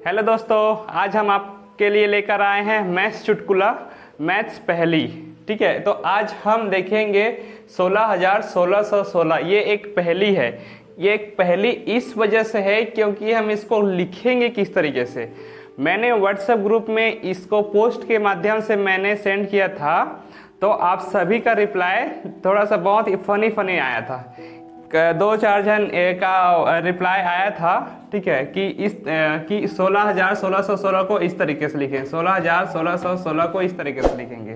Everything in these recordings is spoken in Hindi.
हेलो दोस्तों, आज हम आपके लिए लेकर आए हैं मैथ्स चुटकुला, मैथ्स पहेली। ठीक है, तो आज हम देखेंगे 16,1616। ये एक पहेली है। ये एक पहेली इस वजह से है क्योंकि हम इसको लिखेंगे किस तरीके से। मैंने व्हाट्सएप ग्रुप में इसको पोस्ट के माध्यम से मैंने सेंड किया था, तो आप सभी का रिप्लाई थोड़ा सा बहुत फनी आया था। 2-4 जन का रिप्लाई आया था, ठीक है, कि 16,1616 को इस तरीके से लिखें, 16,1616 को इस तरीके से लिखेंगे।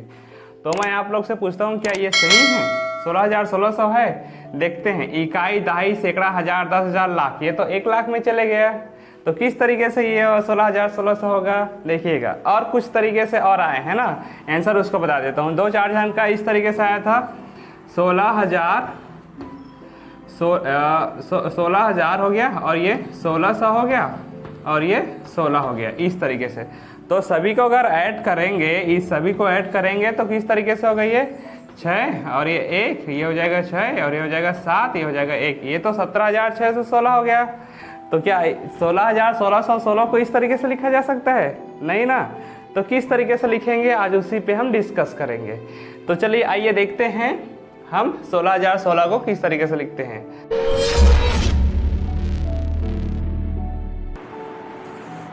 तो मैं आप लोग से पूछता हूँ, क्या ये सही है? 16,1600 है? देखते हैं। इकाई, दहाई, सैकड़ा, हजार, 10,000, लाख, ये तो 1 लाख में चले गया। तो किस तरीके से ये 16,1600 होगा, देखिएगा। और कुछ तरीके से और आए हैं ना, आंसर उसको बता देता हूँ। 2-4 जन का इस तरीके से आया था, 16,000 हो गया, और ये 1,600 हो गया, और ये 16 हो गया, इस तरीके से। तो सभी को अगर ऐड करेंगे, इस सभी को ऐड करेंगे तो किस तरीके से होगा, ये 6 और ये 1, ये हो जाएगा 6 और ये हो जाएगा 7, ये हो जाएगा 1, ये तो 17,616 हो गया। तो क्या 16,1616 को इस तरीके से लिखा जा सकता है? नहीं ना। तो किस तरीके से लिखेंगे, आज उसी पे हम डिस्कस करेंगे। तो चलिए आइए देखते हैं हम 16,016 को किस तरीके से लिखते हैं।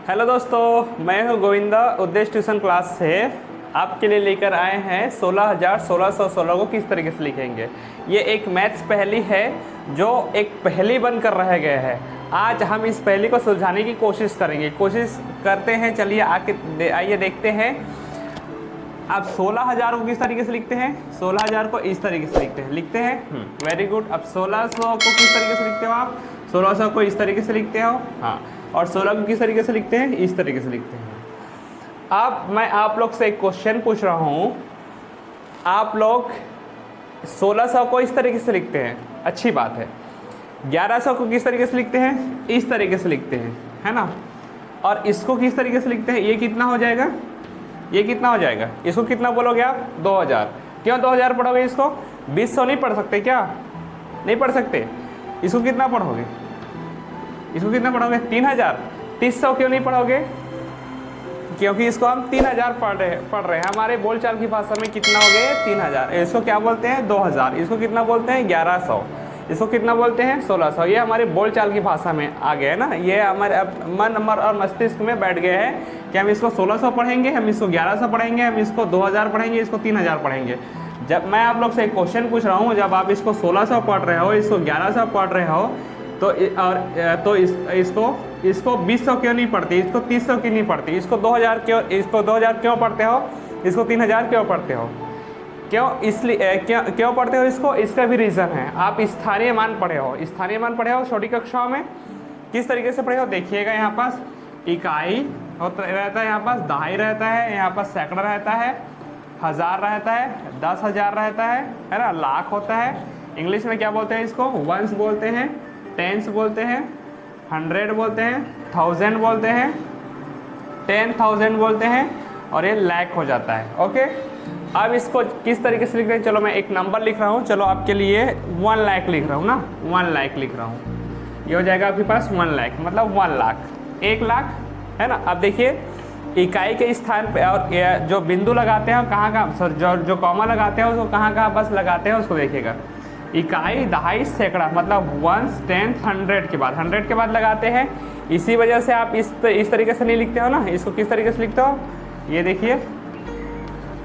हेलो दोस्तों, मैं हूं गोविंदा, उद्देश्य ट्यूशन क्लास से आपके लिए लेकर आए हैं 16,016 को किस तरीके से लिखेंगे। ये एक मैथ्स पहेली है जो एक पहेली बनकर रह गया है। आज हम इस पहेली को सुलझाने की कोशिश करेंगे, कोशिश करते हैं। चलिए आइए देखते हैं। अब 16,000 को किस तरीके से लिखते हैं? 16,000 को इस तरीके से लिखते हैं। Very good. अब 1600 को किस तरीके से लिखते हो आप? 1600 को इस तरीके से लिखते हो, हाँ। और 16 को किस तरीके से लिखते हैं? इस तरीके से लिखते हैं। अब मैं आप लोग से एक क्वेश्चन पूछ रहा हूँ, आप लोग 1600 को इस तरीके से लिखते हैं, अच्छी बात है। 1100 को किस तरीके से लिखते हैं? इस तरीके से लिखते हैं, है ना। और इसको किस तरीके से लिखते हैं? ये कितना हो जाएगा? ये कितना हो जाएगा? इसको कितना बोलोगे आप? 2,000। क्यों 2,000 पढ़ोगे? इसको 2,000 नहीं पढ़ सकते क्या? नहीं पढ़ सकते। इसको कितना पढ़ोगे? इसको कितना पढ़ोगे? 3,000। 300 क्यों नहीं पढ़ोगे? क्योंकि इसको हम 3,000 पढ़ रहे हैं। हमारे बोलचाल की भाषा में कितना हो गए? 3,000। इसको क्या बोलते हैं? 2,000। इसको कितना बोलते हैं? 1,100। इसको कितना बोलते हैं? 1,600। ये हमारे बोलचाल की भाषा में आ गए ना। ये हमारे अब मन और मस्तिष्क में बैठ गए हैं कि हम इसको 1,600 पढ़ेंगे, हम इसको 1,100 पढ़ेंगे, हम इसको 2,000 पढ़ेंगे, इसको 3,000 पढ़ेंगे। जब मैं आप लोग से एक क्वेश्चन पूछ रहा हूँ, जब आप इसको 1,600 पढ़ रहे हो, इसको 1,100 पढ़ रहे हो, तो इसको 2,000 क्यों नहीं पढ़ती? इसको 300 क्यों नहीं पढ़ती? इसको 2,000 क्यों पढ़ते हो? इसको 3,000 क्यों पढ़ते हो? क्यों? इसलिए क्यों पढ़ते हो इसको? इसका भी रीज़न है। आप स्थानीय मान पढ़े हो छोटी कक्षाओं में। किस तरीके से पढ़े हो? देखिएगा, यहाँ पास इकाई रहता है, यहाँ पास दहाई रहता है, यहाँ पास सैकड़ा रहता है, हज़ार रहता है, 10,000 रहता है ना, लाख होता है। इंग्लिश में क्या बोलते हैं इसको? वंस बोलते हैं, टेंस बोलते हैं, 100 बोलते हैं, 1000 बोलते हैं, 10,000 बोलते हैं, और ये लाख हो जाता है। ओके, अब इसको किस तरीके से लिख रहे हैं? चलो मैं एक नंबर लिख रहा हूँ। चलो आपके लिए 1 लाख लिख रहा हूँ ना, 1 लाख लिख रहा हूँ। ये हो जाएगा आपके पास 1 लाख, मतलब 1 लाख, 1 लाख, है ना। अब देखिए, इकाई के स्थान पे और जो बिंदु लगाते हैं कहाँ जो कॉमा लगाते हैं उसको कहाँ बस लगाते हैं, उसको देखिएगा। इकाई, दहाई, सैकड़ा, मतलब 1, 10, 100 के बाद 100 के बाद लगाते हैं। इसी वजह से आप इस तरीके से नहीं लिखते हो ना। इसको किस तरीके से लिखते हो? ये देखिए,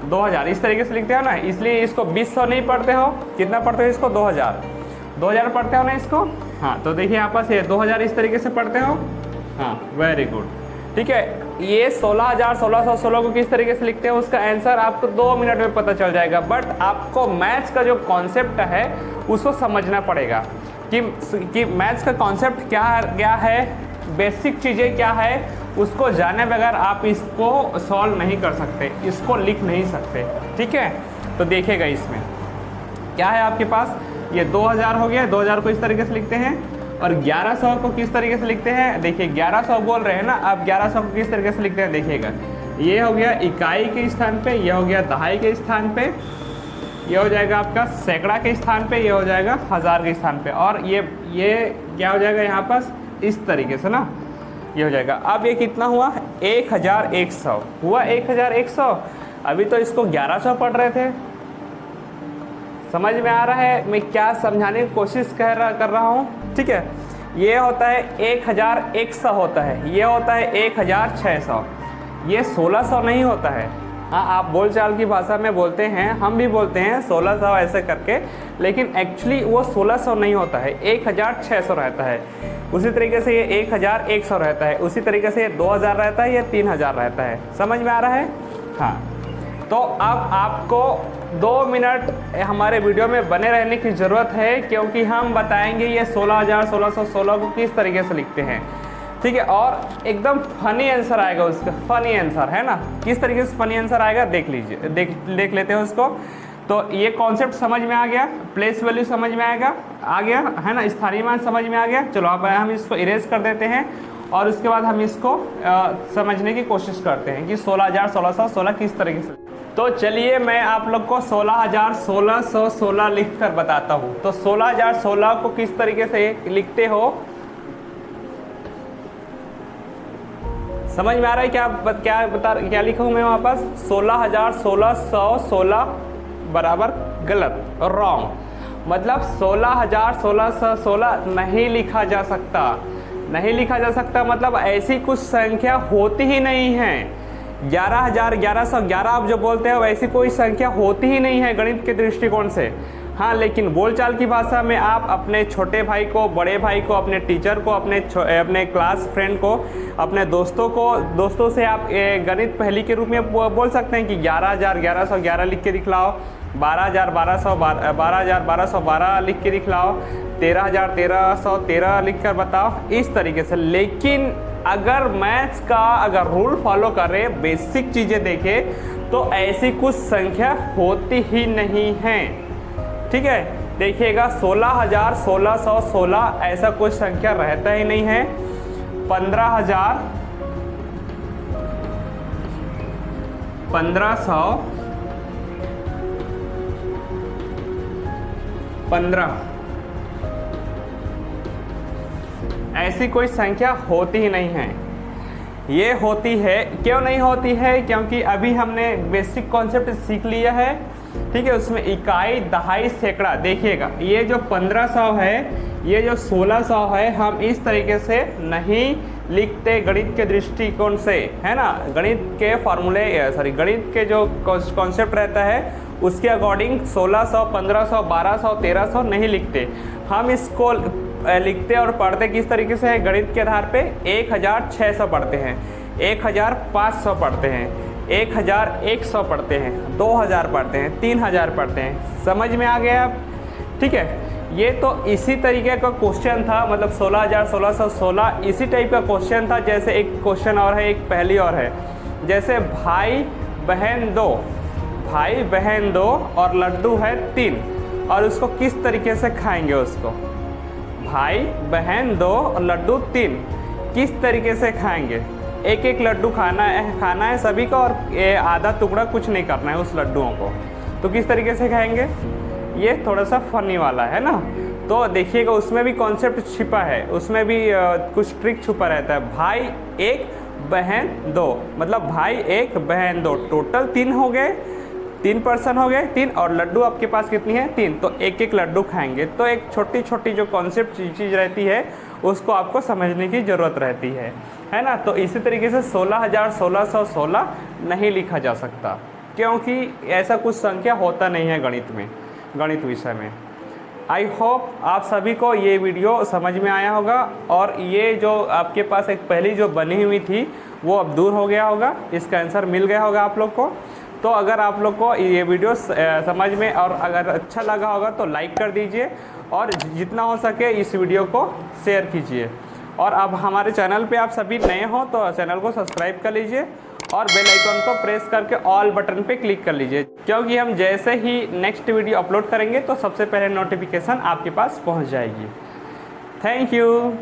2,000 इस तरीके से लिखते हो ना। इसलिए इसको 2,000 नहीं पढ़ते हो। कितना पढ़ते हो इसको? 2,000 पढ़ते हो ना इसको, हाँ। तो देखिए यहाँ पास ये 2,000 इस तरीके से पढ़ते हो, हाँ। वेरी गुड, ठीक है। ये 16,016 को किस तरीके से लिखते हैं, उसका आंसर आपको 2 मिनट में पता चल जाएगा। बट आपको मैथ्स का जो कॉन्सेप्ट है उसको समझना पड़ेगा कि मैथ्स का कॉन्सेप्ट क्या है, बेसिक चीज़ें क्या है। उसको जाने बगैर आप इसको सॉल्व नहीं कर सकते, इसको लिख नहीं सकते, ठीक है। तो देखिएगा इसमें क्या है आपके पास। ये 2,000 हो गया, 2,000 को इस तरीके से लिखते हैं। और 1,100 को किस तरीके से लिखते हैं? देखिए 1,100 बोल रहे हैं ना। अब 1,100 को किस तरीके से लिखते हैं? देखिएगा, ये हो गया इकाई के स्थान पे, ये हो गया दहाई के स्थान पे, ये हो जाएगा आपका सैकड़ा के स्थान पे, ये हो जाएगा हज़ार के स्थान पे, और ये क्या हो जाएगा यहाँ पास? इस तरीके से ना। ये हो जाएगा। अब ये कितना हुआ 1100 हुआ 1100। अभी तो इसको 1100 पढ़ रहे थे। समझ में आ रहा है मैं क्या समझाने की कोशिश कर रहा हूँ? ठीक है, ये होता है 1100 होता है, ये होता है 1600, ये 1600 नहीं होता है। हाँ, आप बोलचाल की भाषा में बोलते हैं, हम भी बोलते हैं 1600 ऐसे करके, लेकिन एक्चुअली वो 1600 नहीं होता है, 1600 रहता है। उसी तरीके से ये 1100 रहता है, उसी तरीके से ये 2000 रहता है, ये 3000 रहता है। समझ में आ रहा है? हाँ, तो अब आपको 2 मिनट हमारे वीडियो में बने रहने की ज़रूरत है, क्योंकि हम बताएंगे ये 16,1616 को किस तरीके से लिखते हैं। ठीक है, और एकदम फनी आंसर आएगा उसका, फनी आंसर है ना। किस तरीके से फनी आंसर आएगा देख लीजिए, देख लेते हैं उसको। तो ये कॉन्सेप्ट समझ में आ गया, प्लेस वैल्यू समझ में आ गया है ना, स्थानीय मान समझ में आ गया। चलो अब हम इसको इरेज कर देते हैं और उसके बाद हम इसको समझने की कोशिश करते हैं कि 16,1616 किस तरीके से। तो चलिए मैं आप लोग को 16,1616 लिख कर बताता हूँ। तो 16,016 को किस तरीके से लिखते हो, समझ में आ रहा है? क्या लिखा हूँ मैं वहाँ पास? 16,1616 बराबर गलत और रॉन्ग, मतलब 16,1616 नहीं लिखा जा सकता। नहीं लिखा जा सकता मतलब ऐसी कुछ संख्या होती ही नहीं है। 11,1111 आप जो बोलते हो वैसी कोई संख्या होती ही नहीं है गणित के दृष्टिकोण से। हाँ, लेकिन बोलचाल की भाषा में आप अपने छोटे भाई को, बड़े भाई को, अपने टीचर को, अपने क्लास फ्रेंड को, अपने दोस्तों से आप गणित पहेली के रूप में बोल सकते हैं कि 11,1111 लिख के दिखलाओ, 12,1212 लिख के दिखलाओ, 13,1313 लिख कर बताओ, इस तरीके से। लेकिन अगर मैथ्स का अगर रूल फॉलो करें, बेसिक चीज़ें देखें, तो ऐसी कुछ संख्या होती ही नहीं है। ठीक है, देखिएगा 16,1616 ऐसा कोई संख्या रहता ही नहीं है। 15,000, 1500, 15 ऐसी कोई संख्या होती ही नहीं है। ये होती है, क्यों नहीं होती है? क्योंकि अभी हमने बेसिक कॉन्सेप्ट सीख लिया है। ठीक है, उसमें इकाई, दहाई, सैकड़ा। देखिएगा ये जो 1500 है, ये जो 1600 है, हम इस तरीके से नहीं लिखते गणित के दृष्टिकोण से, है ना। गणित के फॉर्मूले, गणित के जो कॉन्सेप्ट रहता है उसके अकॉर्डिंग 1600, 1500, 1200, 1300 नहीं लिखते। हम इसको लिखते और पढ़ते किस तरीके से है? गणित के आधार पे 1600 पढ़ते हैं, 1500 पढ़ते हैं, 1100 पढ़ते हैं, 2000 पढ़ते हैं, 3000 पढ़ते हैं। समझ में आ गया आप? ठीक है, ये तो इसी तरीके का क्वेश्चन था, मतलब 16,1616 इसी टाइप का क्वेश्चन था। जैसे एक क्वेश्चन और है, एक पहेली और है, जैसे भाई बहन दो और लड्डू है 3, और उसको किस तरीके से खाएंगे उसको? भाई बहन 2 और लड्डू 3 किस तरीके से खाएंगे? एक एक लड्डू खाना है सभी को, और आधा टुकड़ा कुछ नहीं करना है उस लड्डुओं को। तो किस तरीके से खाएंगे? ये थोड़ा सा फनी वाला है ना। तो देखिएगा उसमें भी कॉन्सेप्ट छिपा है, उसमें भी कुछ ट्रिक छुपा रहता है। भाई 1 बहन 2, मतलब भाई 1 बहन 2, टोटल 3 हो गए, 3 पर्सन हो गए 3, और लड्डू आपके पास कितनी है? 3। तो एक एक लड्डू खाएंगे। तो एक छोटी छोटी जो कॉन्सेप्ट चीज़ रहती है उसको आपको समझने की ज़रूरत रहती है ना। तो इसी तरीके से 16,1616 नहीं लिखा जा सकता, क्योंकि ऐसा कुछ संख्या होता नहीं है गणित विषय में। आई होप आप सभी को ये वीडियो समझ में आया होगा, और ये जो आपके पास एक पहली जो बनी हुई थी वो अब दूर हो गया होगा, इसका आंसर मिल गया होगा आप लोग को। तो अगर आप लोग को ये वीडियो समझ में और अगर अच्छा लगा होगा तो लाइक कर दीजिए, और जितना हो सके इस वीडियो को शेयर कीजिए। और अब हमारे चैनल पे आप सभी नए हो तो चैनल को सब्सक्राइब कर लीजिए, और बेल आइकन को प्रेस करके ऑल बटन पे क्लिक कर लीजिए, क्योंकि हम जैसे ही नेक्स्ट वीडियो अपलोड करेंगे तो सबसे पहले नोटिफिकेशन आपके पास पहुंच जाएगी। Thank you.